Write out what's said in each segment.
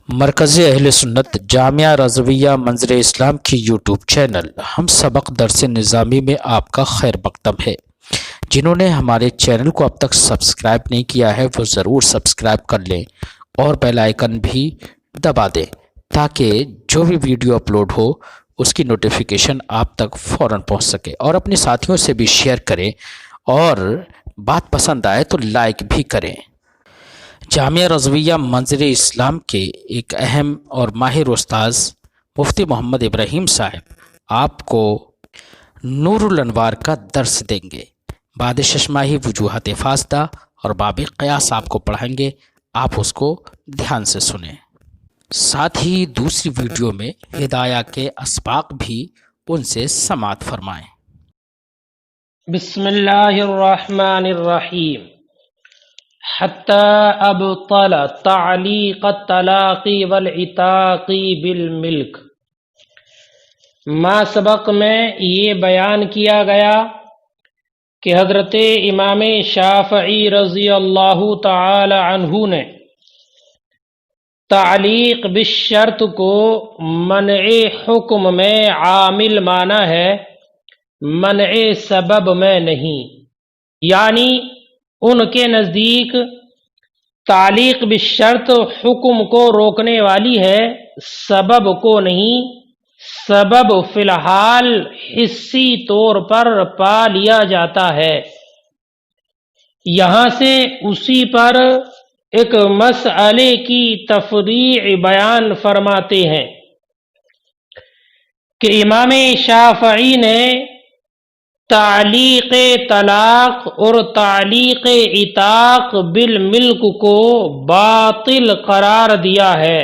مرکز اہل سنت جامعہ رضویہ منظر اسلام کی یوٹیوب چینل ہم سبق درس نظامی میں آپ کا خیر مقدم ہے۔ جنہوں نے ہمارے چینل کو اب تک سبسکرائب نہیں کیا ہے وہ ضرور سبسکرائب کر لیں اور بیل آئیکن بھی دبا دیں تاکہ جو بھی ویڈیو اپلوڈ ہو اس کی نوٹیفیکیشن آپ تک فوراً پہنچ سکے، اور اپنے ساتھیوں سے بھی شیئر کریں اور بات پسند آئے تو لائک بھی کریں۔ جامعہ رضویہ منظر اسلام کے ایک اہم اور ماہر استاذ مفتی محمد ابراہیم صاحب آپ کو نور الانوار کا درس دیں گے۔ بعد ششماہی وجوہات فاسدہ اور باب قیاس آپ کو پڑھائیں گے، آپ اس کو دھیان سے سنیں۔ ساتھ ہی دوسری ویڈیو میں ہدایہ کے اسباق بھی ان سے سماعت فرمائیں۔ بسم اللہ الرحمن الرحیم۔ حتی ابطل تعلیق الطلاق والعتاق بالملک۔ ما سبق میں یہ بیان کیا گیا کہ حضرت امام شافعی رضی اللہ تعالی عنہ نے تعلیق بالشرط کو منع حکم میں عامل مانا ہے، منع سبب میں نہیں، یعنی ان کے نزدیک تعلیق بالشرط حکم کو روکنے والی ہے، سبب کو نہیں۔ سبب فی الحال حسی طور پر پا لیا جاتا ہے۔ یہاں سے اسی پر ایک مسئلے کی تفریع بیان فرماتے ہیں کہ امام شافعی نے تعلیق طلاق اور تعلیق عتاق بالملک کو باطل قرار دیا ہے۔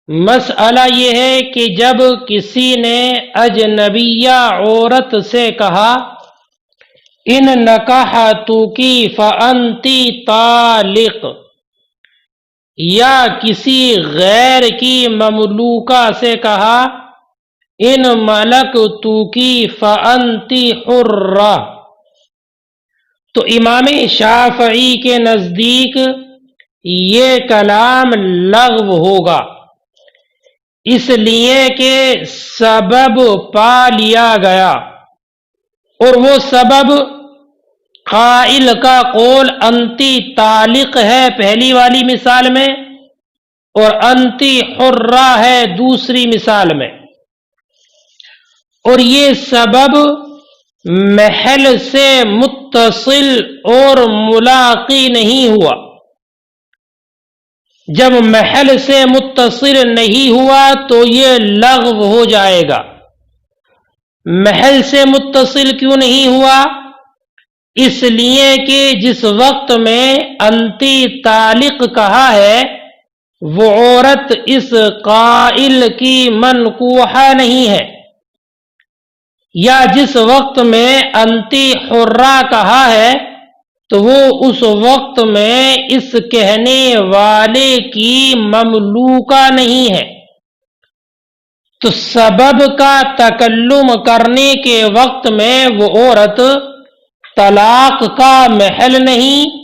مسئلہ یہ ہے کہ جب کسی نے اجنبیہ عورت سے کہا ان نکحتک فانتی طالق، یا کسی غیر کی مملوکہ سے کہا ان ملکتک فانتی حرہ، تو امام شافعی کے نزدیک یہ کلام لغو ہوگا، اس لیے کہ سبب پا لیا گیا، اور وہ سبب قائل کا قول انتی طالق ہے پہلی والی مثال میں، اور انتی حرہ ہے دوسری مثال میں، اور یہ سبب محل سے متصل اور ملاقی نہیں ہوا۔ جب محل سے متصل نہیں ہوا تو یہ لغو ہو جائے گا۔ محل سے متصل کیوں نہیں ہوا؟ اس لیے کہ جس وقت میں انتی طالق کہا ہے وہ عورت اس قائل کی منکوحہ نہیں ہے، یا جس وقت میں انتی حرہ کہا ہے تو وہ اس وقت میں اس کہنے والے کی مملوکہ نہیں ہے، تو سبب کا تکلم کرنے کے وقت میں وہ عورت طلاق کا محل نہیں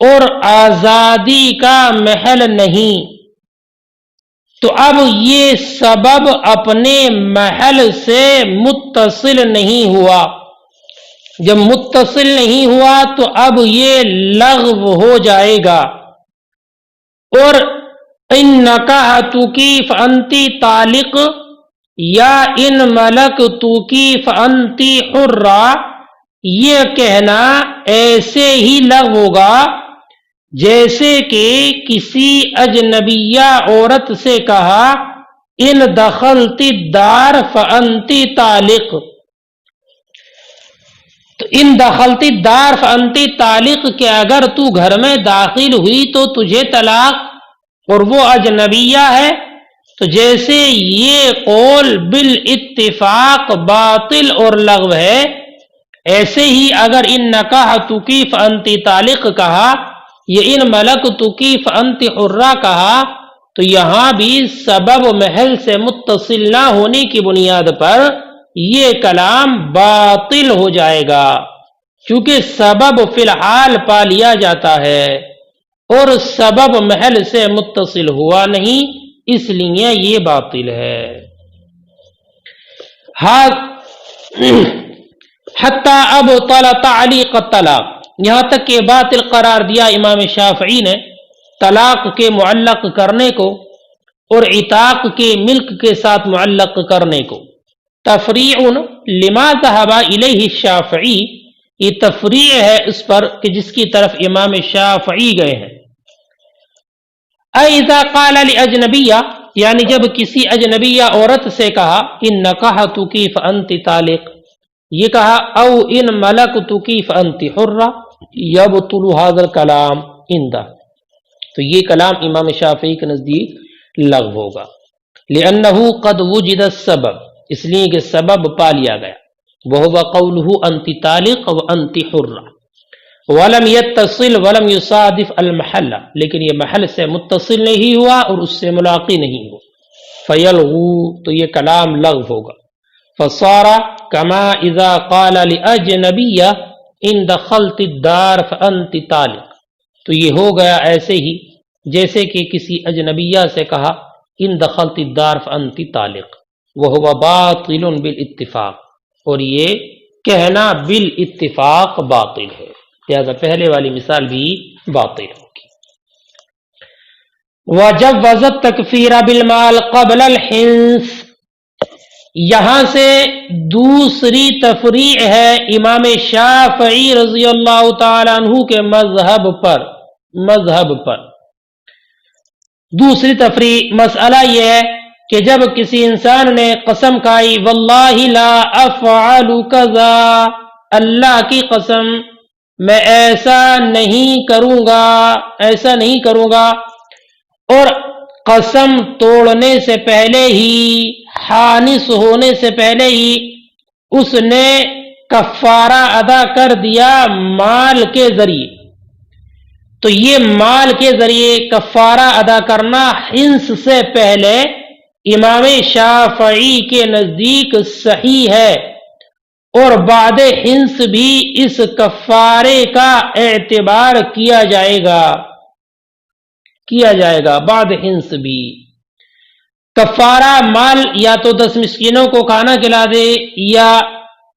اور آزادی کا محل نہیں۔ تو اب یہ سبب اپنے محل سے متصل نہیں ہوا، جب متصل نہیں ہوا تو اب یہ لغو ہو جائے گا۔ اور ان نکحتک فانتی طالق یا ان ملکتک فانتی حرہ، یہ کہنا ایسے ہی لغو ہوگا جیسے کہ کسی اجنبیہ عورت سے کہا ان دخلت الدار فانتی طالق، تو ان دخلت الدار فانتی طالق کہ اگر تو گھر میں داخل ہوئی تو تجھے طلاق، اور وہ اجنبیہ ہے، تو جیسے یہ قول بالاتفاق باطل اور لغو ہے، ایسے ہی اگر ان نکحتک فانتی طالق کہا یا ان ملکتک فانتی حرہ کہا تو یہاں بھی سبب محل سے متصل نہ ہونے کی بنیاد پر یہ کلام باطل ہو جائے گا، چونکہ سبب فی الحال پا لیا جاتا ہے اور سبب محل سے متصل ہوا نہیں، اس لیے یہ باطل ہے۔ حتی ابطل تعلیق الطلاق، یہاں تک کہ باطل قرار دیا امام شافعی نے طلاق کے معلق کرنے کو اور عتاق کے ملک کے ساتھ معلق کرنے کو۔ تفریع لما ذهب الیہ الشافعی، یہ تفریع ہے اس پر کہ جس کی طرف امام شافعی گئے ہیں۔ اذا قال لاجنبیہ، یعنی جب کسی اجنبیہ عورت سے کہا ان نکحتک فانت طالق، یہ کہا او ان ملکتک فانت حرہ، یبطل ھذا الکلام عندہ، تو یہ کلام امام شافعی کے نزدیک لغو ہوگا۔ لأنہ قد وجد السبب، اس لیے کہ سبب پا لیا گیا، وہو قولہ انت طالق وانت حرہ، ولم يتصل ولم يصادف المحل، لیکن یہ محل سے متصل نہیں ہوا اور اس سے ملاقی نہیں ہوا، فیلغو، تو یہ کلام لغو ہوگا۔ فصار کما اذا قال لاجنبیہ ان دخلت الدار فانت طالق، تو یہ ہو گیا ایسے ہی جیسے کہ کسی اجنبیہ سے کہا ان دخلت الدار فانت طالق، وہو باطل بالاتفاق، اور یہ کہنا بالاتفاق باطل ہے، لہذا پہلے والی مثال بھی باطل ہوگی۔ وجوز التکفیر بالمال قبل الحنث، یہاں سے دوسری تفریع ہے امام شافعی رضی اللہ تعالی عنہ کے مذہب پر۔ دوسری تفریع مسئلہ یہ ہے کہ جب کسی انسان نے قسم کھائی واللہ لا افعل کذا، اللہ کی قسم میں ایسا نہیں کروں گا، اور قسم توڑنے سے پہلے ہی، حانث ہونے سے پہلے ہی اس نے کفارہ ادا کر دیا مال کے ذریعے، تو یہ مال کے ذریعے کفارہ ادا کرنا حنث سے پہلے امام شافعی کے نزدیک صحیح ہے، اور بعد حنث بھی اس کفارے کا اعتبار کیا جائے گا بعد حنث بھی۔ کفارہ مال یا تو 10 مسکینوں کو کھانا کھلا دے، یا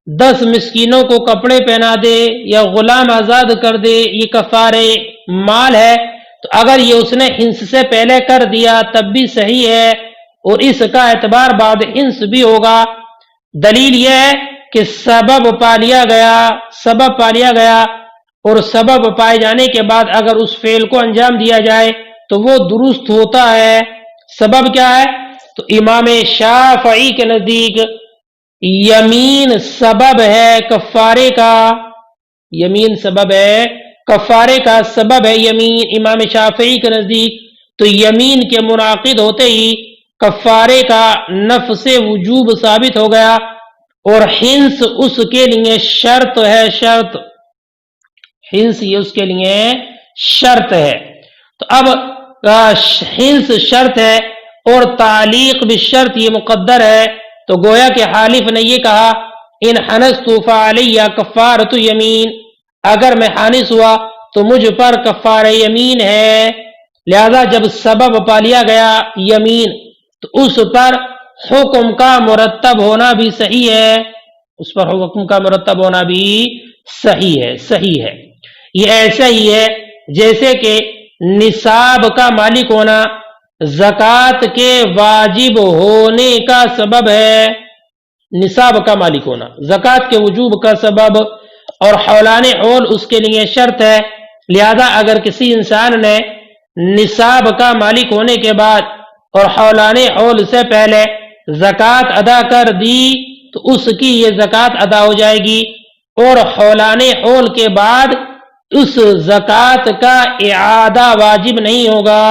10 مسکینوں کو کپڑے پہنا دے، یا غلام آزاد کر دے، یہ کفارے مال ہے، تو اگر یہ اس نے حنث سے پہلے کر دیا تب بھی صحیح ہے، اور اس کا اعتبار بعد حنث بھی ہوگا۔ دلیل یہ ہے کہ سبب پا لیا گیا، اور سبب پائے جانے کے بعد اگر اس فعل کو انجام دیا جائے تو وہ درست ہوتا ہے۔ سبب کیا ہے؟ تو امام شافعی کے نزدیک یمین سبب ہے کفارے کا، سبب ہے یمین امام شافعی کے نزدیک، تو یمین کے منعقد ہوتے ہی کفارے کا نفس وجوب ثابت ہو گیا، اور حنث اس کے لیے شرط ہے، حنث یہ اس کے لیے شرط ہے۔ تو اب حنث شرط ہے اور تعلیق بالشرط یہ مقدر ہے، تو گویا کہ حالف نے یہ کہا ان حنثت فعلی کفارۃ یمین، اگر میں حانث ہوا تو مجھ پر کفارہ یمین ہے، لہذا جب سبب پا لیا گیا یمین تو اس پر حکم کا مرتب ہونا بھی صحیح ہے، یہ ایسا ہی ہے جیسے کہ نصاب کا مالک ہونا زکوٰۃ کے واجب ہونے کا سبب ہے، نصاب کا مالک ہونا زکوٰۃ کے وجوب کا سبب، اور حولان حول اس کے لیے شرط ہے، لہذا اگر کسی انسان نے نصاب کا مالک ہونے کے بعد اور حولان حول سے پہلے زکوٰۃ ادا کر دی تو اس کی یہ زکوٰۃ ادا ہو جائے گی، اور حولان حول کے بعد اس زکوٰۃ کا اعادہ واجب نہیں ہوگا،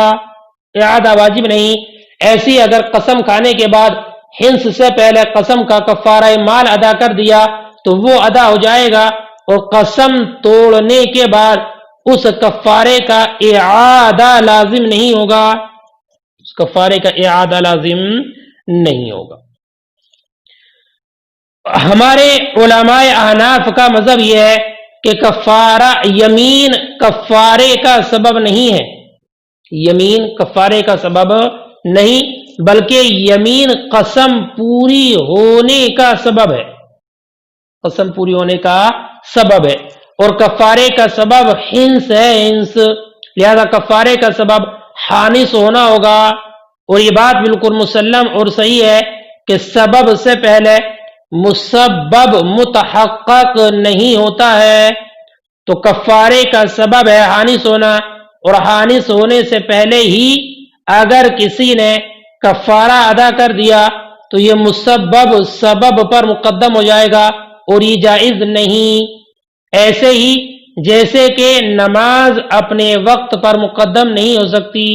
ایسی اگر قسم کھانے کے بعد حنث سے پہلے قسم کا کفارہ مال ادا کر دیا تو وہ ادا ہو جائے گا، اور قسم توڑنے کے بعد اس کفارے کا اعادہ لازم نہیں ہوگا، ہمارے علماء احناف کا مذہب یہ ہے کہ کفارہ یمین کفارے کا سبب نہیں ہے، یمین کفارے کا سبب نہیں، بلکہ یمین قسم پوری ہونے کا سبب ہے، قسم پوری ہونے کا سبب ہے، اور کفارے کا سبب حنس ہے، حنس، لہذا کفارے کا سبب حانس ہونا ہوگا، اور یہ بات بالکل مسلم اور صحیح ہے کہ سبب سے پہلے مسبب متحقق نہیں ہوتا ہے، تو کفارے کا سبب ہے حانس ہونا، اور حانس ہونے سے پہلے ہی اگر کسی نے کفارہ ادا کر دیا تو یہ مسبب سبب پر مقدم ہو جائے گا اور یہ جائز نہیں، ایسے ہی جیسے کہ نماز اپنے وقت پر مقدم نہیں ہو سکتی،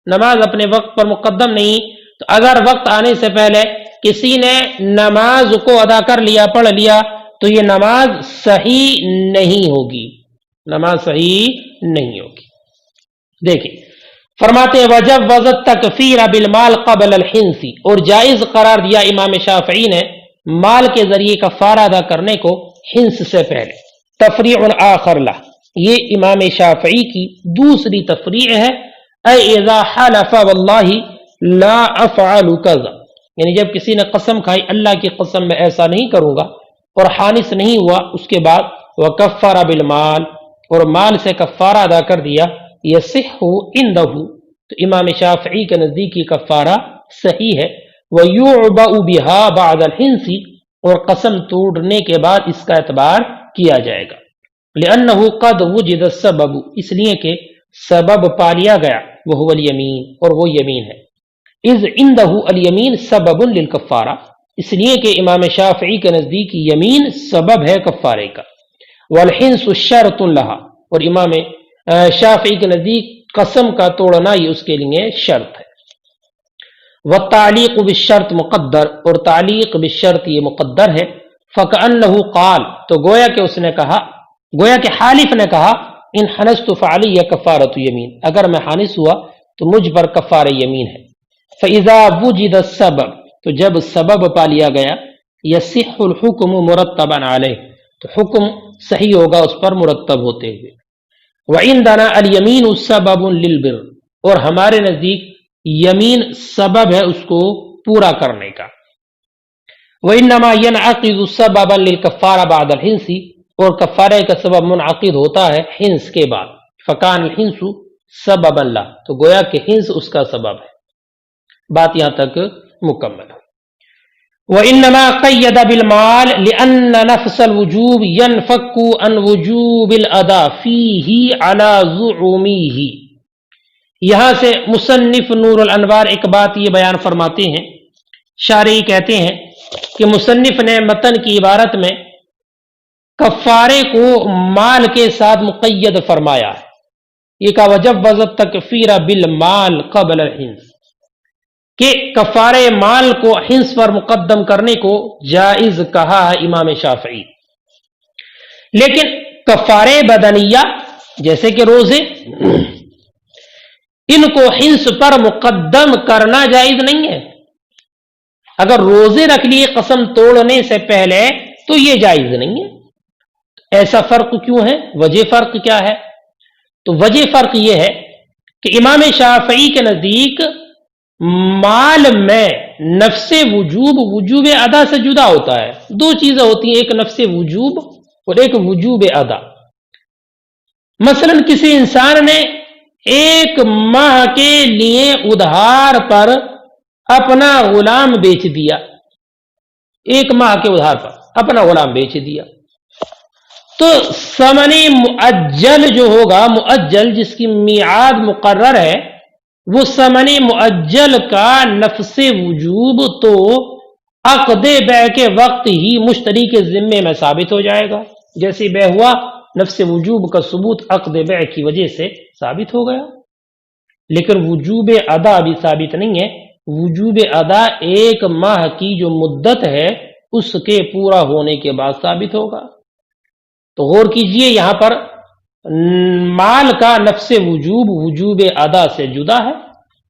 نماز اپنے وقت پر مقدم نہیں، تو اگر وقت آنے سے پہلے کسی نے نماز کو ادا کر لیا، پڑھ لیا، تو یہ نماز صحیح نہیں ہوگی، نماز صحیح نہیں ہوگی۔ دیکھیں فرماتے ہیں وجب وزت تکفیر بالمال قبل الحنس، اور جائز قرار دیا امام شافعی نے مال کے ذریعے کفارہ ادا کرنے کو حنس سے پہلے۔ تفریع آخر لہ، یہ امام شافعی کی دوسری تفریع ہے، اے اذا حلف واللہ لا افعل کذا، یعنی جب کسی نے قسم کھائی اللہ کی قسم میں ایسا نہیں کروں گا اور حانس نہیں ہوا، اس کے بعد وکفر بالمال، اور مال سے کفارہ ادا کر دیا، یصح عندہ، تو امام شافعی کے نزدیک یہ کفارہ صحیح ہے، ویعبأ بها بعد الحنس، اور قسم توڑنے کے بعد اس کا اعتبار کیا جائے گا، لأنہ قد وجد السبب، اس لیے کہ سبب پا لیا گیا، وہو الیمین، اور وہ یمین ہے، اذ عندہ الیمین سبب للکفارہ، اس لیے کہ امام شافعی کے نزدیک یمین سبب ہے کفارے کا، والحنس شرط لہا، اور امام شافعی کے نزدیک قسم کا توڑنا یہ اس کے لیے شرط ہے، والتعلیق بالشرط مقدر، اور تعلیق بالشرط یہ مقدر ہے، فکأنہ قال، تو گویا کہ اس نے کہا، گویا کہ حالف نے کہا، ان حنست فعلی کفارۃ یمین، اگر میں حانس ہوا تو مجھ پر کفار یمین ہے، فاذا وجد السبب، تو جب سبب پا لیا گیا، یصح الحکم مرتبا علیہ، تو حکم صحیح ہوگا اس پر مرتب ہوتے ہوئے، وعندنا الیمین سبب للبر، اور ہمارے نزدیک یمین سبب ہے اس کو پورا کرنے کا، وانما ينعقد سببا للکفارہ بعد الحنس، اور کفارے کا سبب منعقد ہوتا ہے حنس کے بعد، فکان الحنس سببا له، تو گویا کہ حنس اس کا سبب ہے، بات یہاں تک مکمل ہے۔ وانما قید بالمال لان نفس الوجوب ينفك عن وجوب الاداء فيه على زعومه، یہاں سے مصنف نور الانوار ایک بات یہ بیان فرماتے ہیں، شارحی کہتے ہیں کہ مصنف نے متن کی عبارت میں کفارے کو مال کے ساتھ مقید فرمایا ہے، یہ کہا وجب وزت تکفیر بالمال قبل الحنس، کہ کفارے مال کو حنس پر مقدم کرنے کو جائز کہا ہے امام شافعی، لیکن کفارے بدنیہ جیسے کہ روزے، ان کو حنس پر مقدم کرنا جائز نہیں ہے، اگر روزے رکھ لیے قسم توڑنے سے پہلے تو یہ جائز نہیں ہے، ایسا فرق کیوں ہے؟ وجہ فرق کیا ہے؟ تو وجہ فرق یہ ہے کہ امام شافعی کے نزدیک مال میں نفس وجوب وجوب ادا سے جدا ہوتا ہے، دو چیزیں ہوتی ہیں، ایک نفس وجوب اور ایک وجوب ادا۔ مثلا کسی انسان نے ایک ماہ کے لیے ادھار پر اپنا غلام بیچ دیا، ایک ماہ کے ادھار پر اپنا غلام بیچ دیا، تو ثمن مؤجل جو ہوگا، مؤجل جس کی میعاد مقرر ہے، وہ ثمن مؤجل کا نفس وجوب تو عقد بیع کے وقت ہی مشتری کے ذمے میں ثابت ہو جائے گا، جیسے بیع ہوا نفس وجوب کا ثبوت عقد بیع کی وجہ سے ثابت ہو گیا، لیکن وجوب ادا بھی ثابت نہیں ہے، وجوب ادا ایک ماہ کی جو مدت ہے اس کے پورا ہونے کے بعد ثابت ہوگا۔ تو غور کیجئے یہاں پر مال کا نفس وجوب وجوب ادا سے جدا ہے،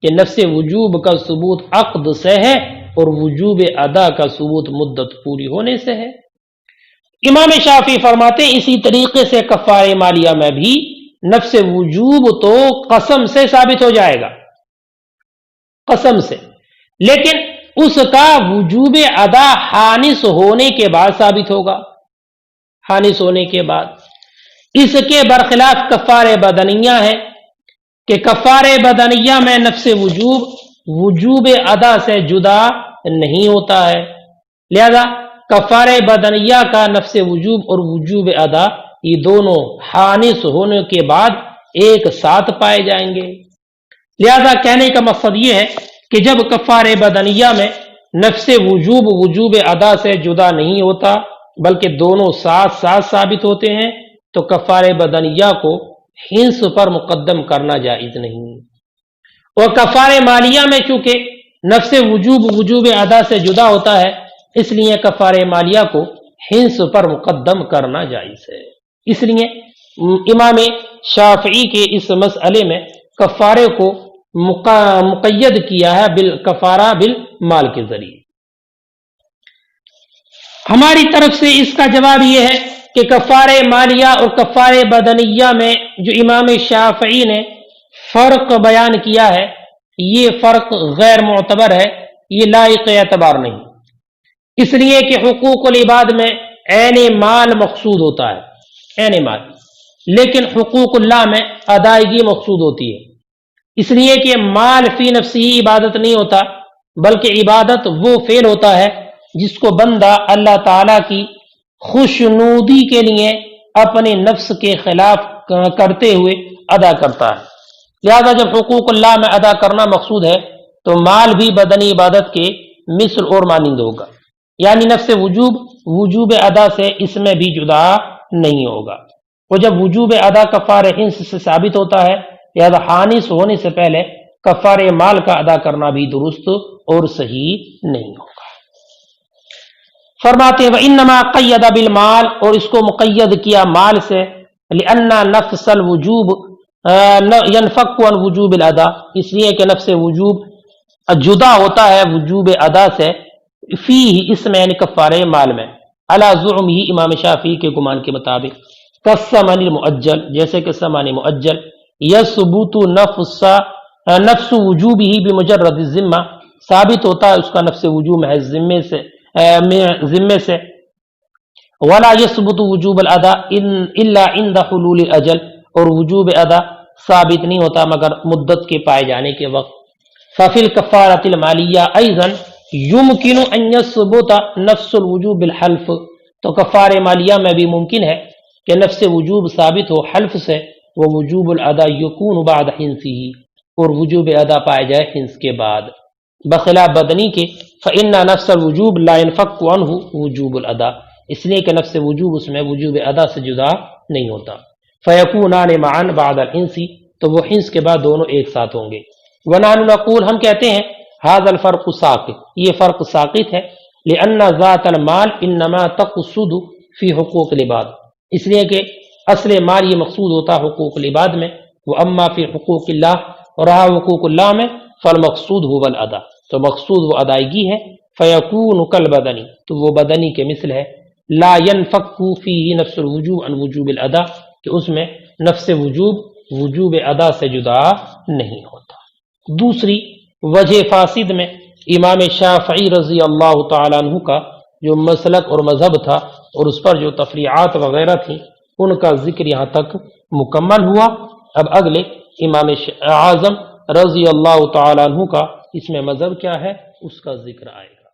کہ نفس وجوب کا ثبوت عقد سے ہے اور وجوب ادا کا ثبوت مدت پوری ہونے سے ہے۔ امام شافعی فرماتے ہیں اسی طریقے سے کفارہ مالیہ میں بھی نفس وجوب تو قسم سے ثابت ہو جائے گا، قسم سے، لیکن اس کا وجوب ادا حانث ہونے کے بعد ثابت ہوگا، حانث ہونے کے بعد۔ اس کے برخلاف کفارہ بدنیہ ہے کہ کفارہ بدنیہ میں نفس وجوب ادا سے جدا نہیں ہوتا ہے، لہذا کفارہ بدنیہ کا نفس وجوب اور وجوب ادا یہ دونوں حانث ہونے کے بعد ایک ساتھ پائے جائیں گے۔ لہذا کہنے کا مقصد یہ ہے کہ جب کفارہ بدنیہ میں نفس وجوب ادا سے جدا نہیں ہوتا بلکہ دونوں ساتھ ساتھ ثابت ہوتے ہیں تو کفارہ بدنیہ کو حنث پر مقدم کرنا جائز نہیں، اور کفارہ مالیہ میں چونکہ نفس وجوب ادا سے جدا ہوتا ہے اس لیے کفارہ مالیہ کو حنث پر مقدم کرنا جائز ہے۔ اس لیے امام شافعی کے اس مسئلے میں کفارے کو مقید کیا ہے کفارہ بالمال کے ذریعے۔ ہماری طرف سے اس کا جواب یہ ہے کہ کفارہ مالیہ اور کفارہ بدنیہ میں جو امام شافعی نے فرق بیان کیا ہے یہ فرق غیر معتبر ہے، یہ لائق اعتبار نہیں، اس لیے کہ حقوق العباد میں عین مال مقصود ہوتا ہے، عین مال، لیکن حقوق اللہ میں ادائیگی مقصود ہوتی ہے، اس لیے کہ مال فی نفسی ہی عبادت نہیں ہوتا بلکہ عبادت وہ فعل ہوتا ہے جس کو بندہ اللہ تعالی کی خوشنودی کے لیے اپنے نفس کے خلاف کرتے ہوئے ادا کرتا ہے۔ لہذا جب حقوق اللہ میں ادا کرنا مقصود ہے تو مال بھی بدنی عبادت کے مثل اور مانند ہوگا، یعنی نفس وجوب ادا سے اس میں بھی جدا نہیں ہوگا، اور جب وجوب ادا کفارہ حنث سے ثابت ہوتا ہے لہذا حانث ہونے سے پہلے کفارہ مال کا ادا کرنا بھی درست اور صحیح نہیں ہوگا۔ فرماتے ہیں وَإِنَّمَا قَيَّدَ بِالْمَال، اور اس کو مقید کیا مال سے، لِأَنَّ نَفْسَ الْوُجُوبِ يَنْفَكُّ عَنْ وُجُوبِ الْأَدَاءِ، اس لیے کہ نفس وجوب جدا ہوتا ہے وجوب ادا سے، فیہ اس میں یعنی کفارہ مال میں، علی زعمہ امام شافعی کے گمان کے مطابق، کالثمن المؤجل، جیسے کہ ثمن مؤجل، یثبت نفس وجوبہ بمجرد الذمہ، ثابت ہوتا ہے اس کا نفس وجوب محض ذمے سے، ولا یثبت وجوب الادا الا عند حلول الاجل، اور وجوب ادا ثابت نہیں ہوتا مگر مدت کے پائے جانے کے وقت۔ ففی الکفارۃ المالیہ ایضا یمکن ان یثبت نفس الوجوب بالحلف، تو کفارہ مالیہ میں بھی ممکن ہے کہ نفس وجوب ثابت ہو حلف سے، وہ وجوب الادا یکون بعد حنثہ، اور وجوب ادا پائے جائے حنث کے بعد، بخلاف بدنی کے فإن نفس الوجوب لا ينفك عنه وجوب الادا، اس لیے کہ نفس وجوب اس میں وجوب ادا سے جدا نہیں ہوتا، فیکونان معا بعد الحنث، تو وہ حنث کے بعد دونوں ایک ساتھ ہوں گے۔ ونحن نقول، ہم کہتے ہیں هذا الفرق ساقط، یہ فرق ساقط ہے، لأن ذات المال انما تقصد فی حقوق العباد، اس لیے کہ اصل مال یہ مقصود ہوتا حقوق العباد میں، واما فی حقوق اللہ، اور رہا حقوق اللہ میں، فالمقصود هو الادا، تو مقصود وہ ادائیگی ہے، فیکون کالبدنی، تو وہ بدنی کے مثل ہے، لا ينفك فیہ نفس الوجوب عن وجوب الادا، کہ اس میں نفس وجوب ادا سے جدا نہیں ہوتا۔ دوسری وجہ فاسد میں امام شافعی رضی اللہ تعالیٰ عنہ کا جو مسلک اور مذہب تھا اور اس پر جو تفریعات وغیرہ تھیں ان کا ذکر یہاں تک مکمل ہوا۔ اب اگلے امام اعظم رضی اللہ تعالیٰ عنہ کا اس میں مذہب کیا ہے اس کا ذکر آئے گا۔